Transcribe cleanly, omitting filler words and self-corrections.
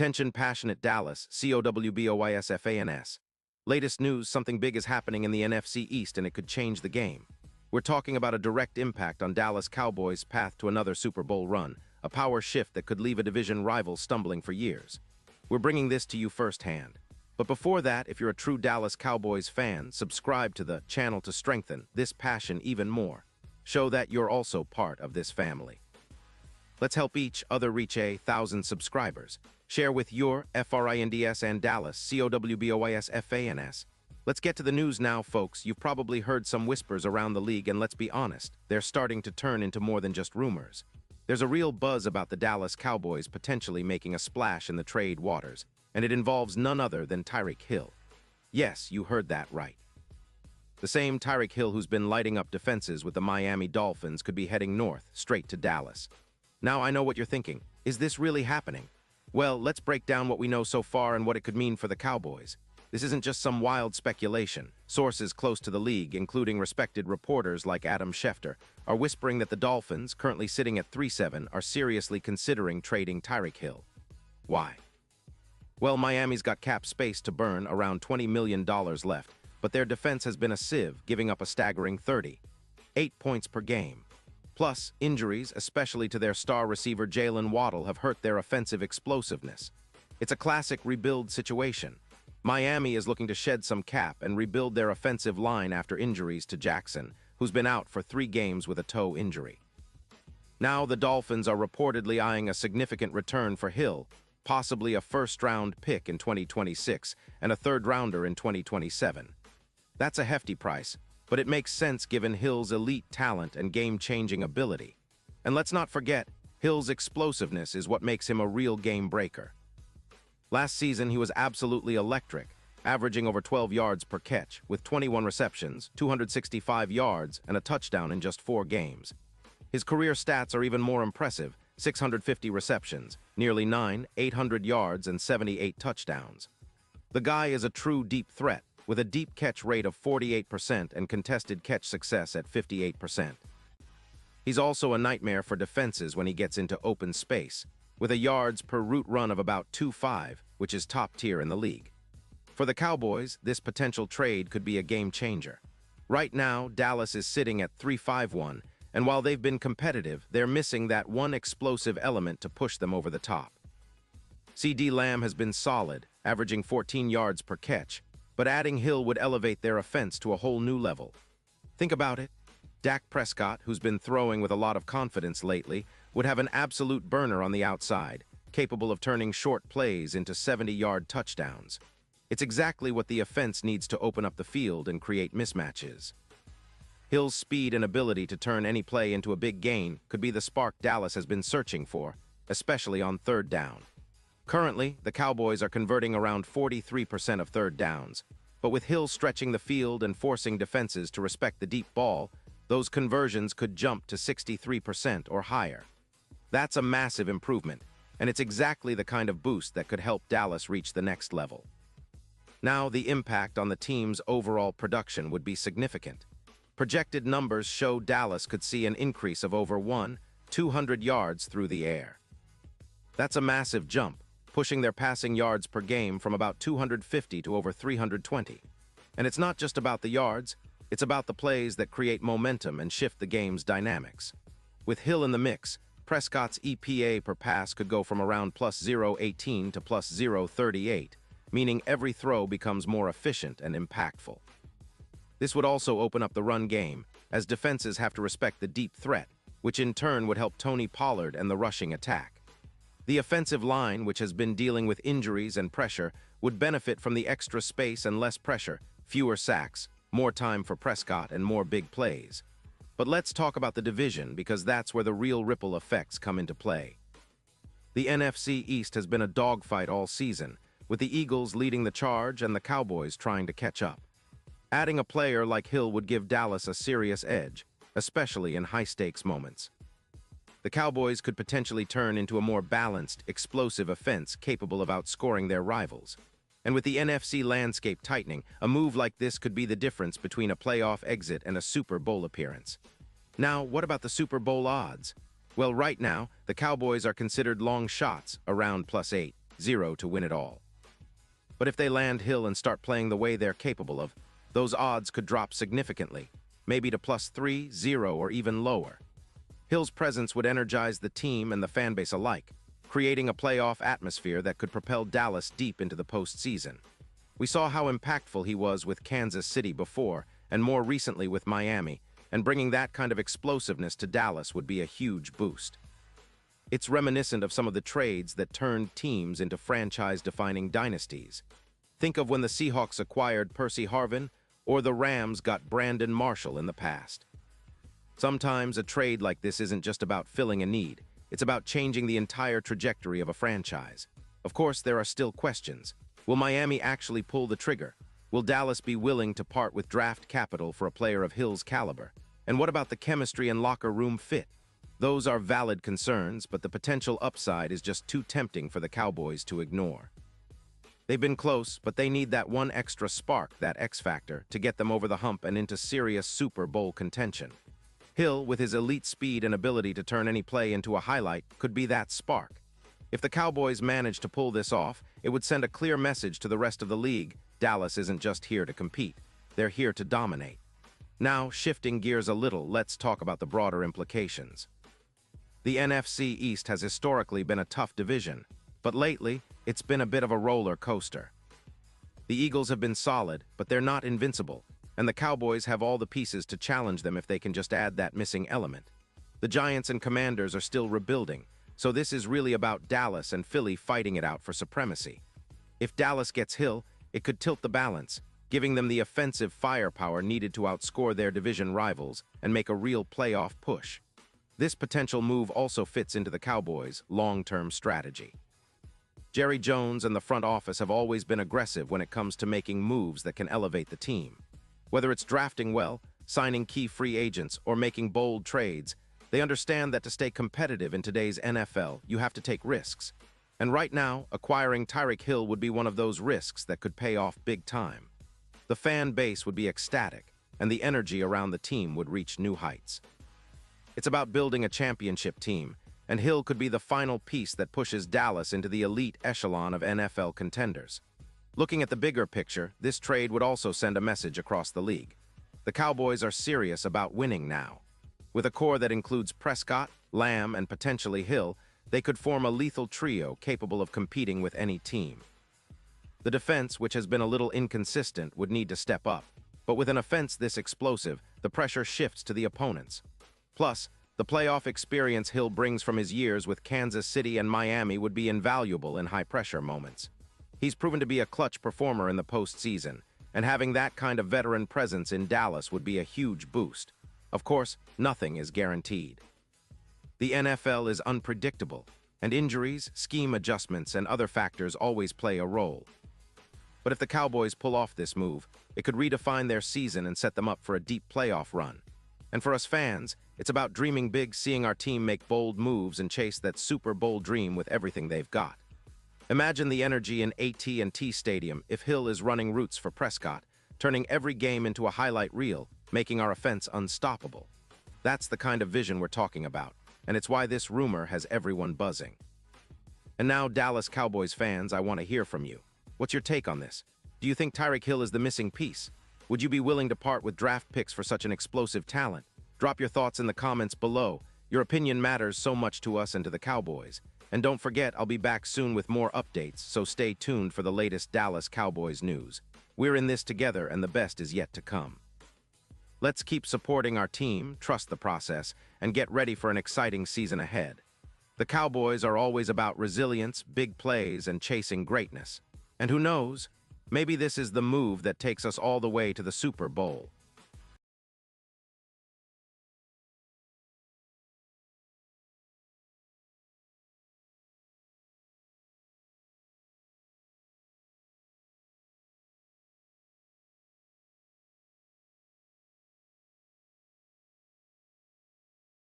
Attention passionate Dallas, Cowboys fans. Latest news, something big is happening in the NFC East and it could change the game. We're talking about a direct impact on Dallas Cowboys' path to another Super Bowl run, a power shift that could leave a division rival stumbling for years. We're bringing this to you firsthand. But before that, if you're a true Dallas Cowboys fan, subscribe to the channel to strengthen this passion even more. Show that you're also part of this family. Let's help each other reach 1,000 subscribers. Share with your friends and Dallas, Cowboys fans. Let's get to the news now, folks. You've probably heard some whispers around the league, and let's be honest, they're starting to turn into more than just rumors. There's a real buzz about the Dallas Cowboys potentially making a splash in the trade waters, and it involves none other than Tyreek Hill. Yes, you heard that right. The same Tyreek Hill who's been lighting up defenses with the Miami Dolphins could be heading north, straight to Dallas. Now I know what you're thinking. Is this really happening? Well, let's break down what we know so far and what it could mean for the Cowboys. This isn't just some wild speculation. Sources close to the league, including respected reporters like Adam Schefter, are whispering that the Dolphins, currently sitting at 3-7, are seriously considering trading Tyreek Hill. Why? Well, Miami's got cap space to burn, around $20 million left, but their defense has been a sieve, giving up a staggering 38 points per game. Plus, injuries, especially to their star receiver Jalen Waddle, have hurt their offensive explosiveness. It's a classic rebuild situation. Miami is looking to shed some cap and rebuild their offensive line after injuries to Jackson, who's been out for 3 games with a toe injury. Now the Dolphins are reportedly eyeing a significant return for Hill, possibly a first-round pick in 2026 and a third-rounder in 2027. That's a hefty price, but it makes sense given Hill's elite talent and game-changing ability. And let's not forget, Hill's explosiveness is what makes him a real game-breaker. Last season, he was absolutely electric, averaging over 12 yards per catch, with 21 receptions, 265 yards, and a touchdown in just 4 games. His career stats are even more impressive: 650 receptions, nearly 800 yards, and 78 touchdowns. The guy is a true deep threat, with a deep catch rate of 48% and contested catch success at 58%. He's also a nightmare for defenses when he gets into open space, with a yards per route run of about 2.5, which is top tier in the league. For the Cowboys, this potential trade could be a game changer. Right now, Dallas is sitting at 3-5-1, and while they've been competitive, they're missing that one explosive element to push them over the top. CeeDee Lamb has been solid, averaging 14 yards per catch, but adding Hill would elevate their offense to a whole new level. Think about it. Dak Prescott, who's been throwing with a lot of confidence lately, would have an absolute burner on the outside, capable of turning short plays into 70-yard touchdowns. It's exactly what the offense needs to open up the field and create mismatches. Hill's speed and ability to turn any play into a big gain could be the spark Dallas has been searching for, especially on third down. Currently, the Cowboys are converting around 43% of third downs, but with Hill stretching the field and forcing defenses to respect the deep ball, those conversions could jump to 63% or higher. That's a massive improvement, and it's exactly the kind of boost that could help Dallas reach the next level. Now, the impact on the team's overall production would be significant. Projected numbers show Dallas could see an increase of over 200 yards through the air. That's a massive jump, pushing their passing yards per game from about 250 to over 320. And it's not just about the yards, it's about the plays that create momentum and shift the game's dynamics. With Hill in the mix, Prescott's EPA per pass could go from around plus 0.18 to plus 0.38, meaning every throw becomes more efficient and impactful. This would also open up the run game, as defenses have to respect the deep threat, which in turn would help Tony Pollard and the rushing attack. The offensive line, which has been dealing with injuries and pressure, would benefit from the extra space and less pressure, fewer sacks, more time for Prescott, and more big plays. But let's talk about the division, because that's where the real ripple effects come into play. The NFC East has been a dogfight all season, with the Eagles leading the charge and the Cowboys trying to catch up. Adding a player like Hill would give Dallas a serious edge, especially in high-stakes moments. The Cowboys could potentially turn into a more balanced, explosive offense capable of outscoring their rivals. And with the NFC landscape tightening, a move like this could be the difference between a playoff exit and a Super Bowl appearance. Now, what about the Super Bowl odds? Well, right now, the Cowboys are considered long shots, around +8. 3-0 to win it all. But if they land Hill and start playing the way they're capable of, those odds could drop significantly, maybe to +3-0 or even lower. Hill's presence would energize the team and the fan base alike, creating a playoff atmosphere that could propel Dallas deep into the postseason. We saw how impactful he was with Kansas City before, and more recently with Miami, and bringing that kind of explosiveness to Dallas would be a huge boost. It's reminiscent of some of the trades that turned teams into franchise-defining dynasties. Think of when the Seahawks acquired Percy Harvin, or the Rams got Brandon Marshall in the past. Sometimes a trade like this isn't just about filling a need, it's about changing the entire trajectory of a franchise. Of course, there are still questions. Will Miami actually pull the trigger? Will Dallas be willing to part with draft capital for a player of Hill's caliber? And what about the chemistry and locker room fit? Those are valid concerns, but the potential upside is just too tempting for the Cowboys to ignore. They've been close, but they need that one extra spark, that X factor, to get them over the hump and into serious Super Bowl contention. Hill, with his elite speed and ability to turn any play into a highlight, could be that spark. If the Cowboys manage to pull this off, it would send a clear message to the rest of the league. Dallas isn't just here to compete. They're here to dominate. Now, shifting gears a little, let's talk about the broader implications. The NFC East has historically been a tough division, but lately, it's been a bit of a roller coaster. The Eagles have been solid, but they're not invincible, and the Cowboys have all the pieces to challenge them if they can just add that missing element. The Giants and Commanders are still rebuilding, so this is really about Dallas and Philly fighting it out for supremacy. If Dallas gets Hill, it could tilt the balance, giving them the offensive firepower needed to outscore their division rivals and make a real playoff push. This potential move also fits into the Cowboys' long-term strategy. Jerry Jones and the front office have always been aggressive when it comes to making moves that can elevate the team. Whether it's drafting well, signing key free agents, or making bold trades, they understand that to stay competitive in today's NFL, you have to take risks. And right now, acquiring Tyreek Hill would be one of those risks that could pay off big time. The fan base would be ecstatic, and the energy around the team would reach new heights. It's about building a championship team, and Hill could be the final piece that pushes Dallas into the elite echelon of NFL contenders. Looking at the bigger picture, this trade would also send a message across the league. The Cowboys are serious about winning now. With a core that includes Prescott, Lamb, and potentially Hill, they could form a lethal trio capable of competing with any team. The defense, which has been a little inconsistent, would need to step up. But with an offense this explosive, the pressure shifts to the opponents. Plus, the playoff experience Hill brings from his years with Kansas City and Miami would be invaluable in high-pressure moments. He's proven to be a clutch performer in the postseason, and having that kind of veteran presence in Dallas would be a huge boost. Of course, nothing is guaranteed. The NFL is unpredictable, and injuries, scheme adjustments, and other factors always play a role. But if the Cowboys pull off this move, it could redefine their season and set them up for a deep playoff run. And for us fans, it's about dreaming big, seeing our team make bold moves and chase that Super Bowl dream with everything they've got. Imagine the energy in AT&T Stadium if Hill is running routes for Prescott, turning every game into a highlight reel, making our offense unstoppable. That's the kind of vision we're talking about, and it's why this rumor has everyone buzzing. And now, Dallas Cowboys fans, I want to hear from you. What's your take on this? Do you think Tyreek Hill is the missing piece? Would you be willing to part with draft picks for such an explosive talent? Drop your thoughts in the comments below. Your opinion matters so much to us and to the Cowboys. And don't forget, I'll be back soon with more updates, so stay tuned for the latest Dallas Cowboys news. We're in this together, and the best is yet to come. Let's keep supporting our team, trust the process, and get ready for an exciting season ahead. The Cowboys are always about resilience, big plays, and chasing greatness. And who knows, maybe this is the move that takes us all the way to the Super Bowl.